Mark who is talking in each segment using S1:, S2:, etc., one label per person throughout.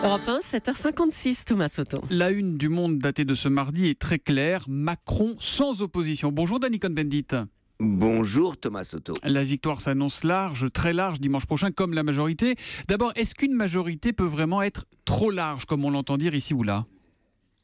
S1: Europe 1, 7h56, Thomas Soto.
S2: La une du Monde datée de ce mardi est très claire. Macron sans opposition. Bonjour Dany Cohn-Bendit.
S3: Bonjour Thomas Soto.
S2: La victoire s'annonce large, très large dimanche prochain, comme la majorité. D'abord, est-ce qu'une majorité peut vraiment être trop large, comme on l'entend dire ici ou là ?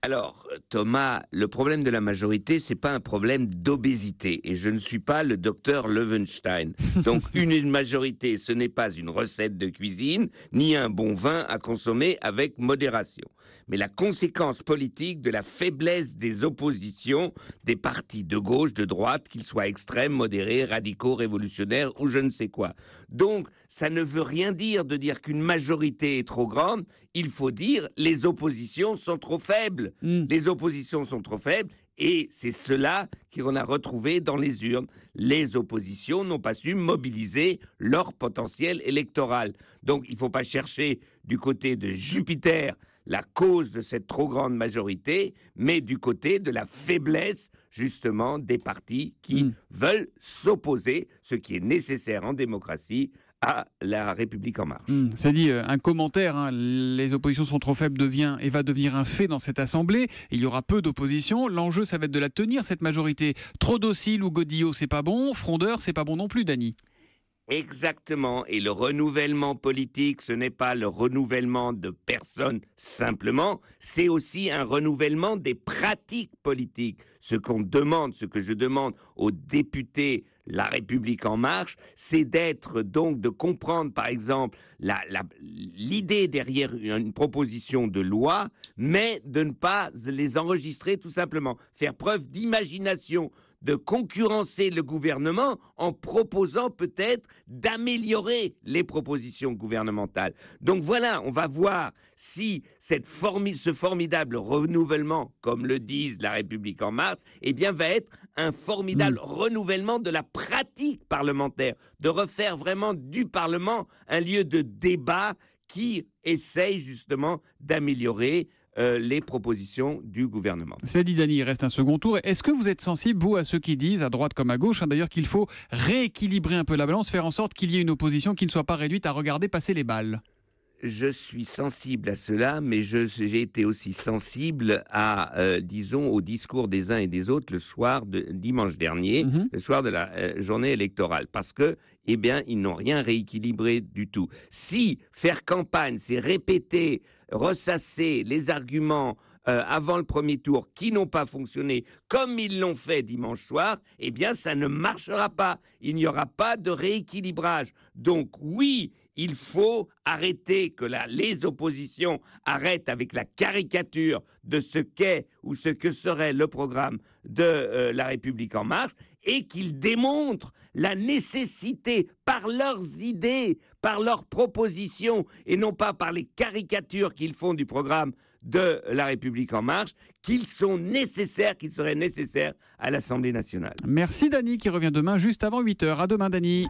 S3: Alors, Thomas, le problème de la majorité, c'est pas un problème d'obésité. Et je ne suis pas le docteur Levenstein. Donc, une majorité, ce n'est pas une recette de cuisine, ni un bon vin à consommer avec modération. Mais la conséquence politique de la faiblesse des oppositions des partis de gauche, de droite, qu'ils soient extrêmes, modérés, radicaux, révolutionnaires ou je ne sais quoi. Donc, ça ne veut rien dire de dire qu'une majorité est trop grande. Il faut dire les oppositions sont trop faibles. Les oppositions sont trop faibles et c'est cela qu'on a retrouvé dans les urnes. Les oppositions n'ont pas su mobiliser leur potentiel électoral. Donc il ne faut pas chercher du côté de Jupiter la cause de cette trop grande majorité, mais du côté de la faiblesse justement des partis qui veulent s'opposer, ce qui est nécessaire en démocratie, à la République en marche.
S2: C'est dit, un commentaire, les oppositions sont trop faibles devient et va devenir un fait dans cette assemblée. Il y aura peu d'opposition. L'enjeu, ça va être de la tenir, cette majorité. Trop docile ou godillot, c'est pas bon. Frondeur, c'est pas bon non plus, Dany.
S3: Exactement. Et le renouvellement politique, ce n'est pas le renouvellement de personnes simplement, c'est aussi un renouvellement des pratiques politiques. Ce qu'on demande, ce que je demande aux députés La République en marche, c'est de comprendre par exemple l'idée derrière une proposition de loi, mais de ne pas les enregistrer tout simplement. Faire preuve d'imagination, de concurrencer le gouvernement en proposant peut-être d'améliorer les propositions gouvernementales. Donc voilà, on va voir si ce formidable renouvellement, comme le disent La République en marche, va être un formidable renouvellement de la pratique parlementaire, de refaire vraiment du Parlement un lieu de débat qui essaye justement d'améliorer les propositions du gouvernement.
S2: C'est dit, Dany, il reste un second tour. Est-ce que vous êtes sensible, vous, à ceux qui disent, à droite comme à gauche, d'ailleurs, qu'il faut rééquilibrer un peu la balance, faire en sorte qu'il y ait une opposition qui ne soit pas réduite à regarder passer les balles ?
S3: Je suis sensible à cela, mais j'ai été aussi sensible au discours des uns et des autres le soir de dimanche dernier, le soir de la journée électorale, parce que, ils n'ont rien rééquilibré du tout. Si faire campagne, c'est répéter, ressasser les arguments avant le premier tour qui n'ont pas fonctionné comme ils l'ont fait dimanche soir, ça ne marchera pas. Il n'y aura pas de rééquilibrage. Donc oui, il faut arrêter que les oppositions arrêtent avec la caricature de ce qu'est ou ce que serait le programme de La République en marche et qu'ils démontrent la nécessité par leurs idées, par leurs propositions et non pas par les caricatures qu'ils font du programme de La République en marche, qu'ils seraient nécessaires à l'Assemblée nationale.
S2: Merci Dany qui revient demain juste avant 8h. À demain Dany.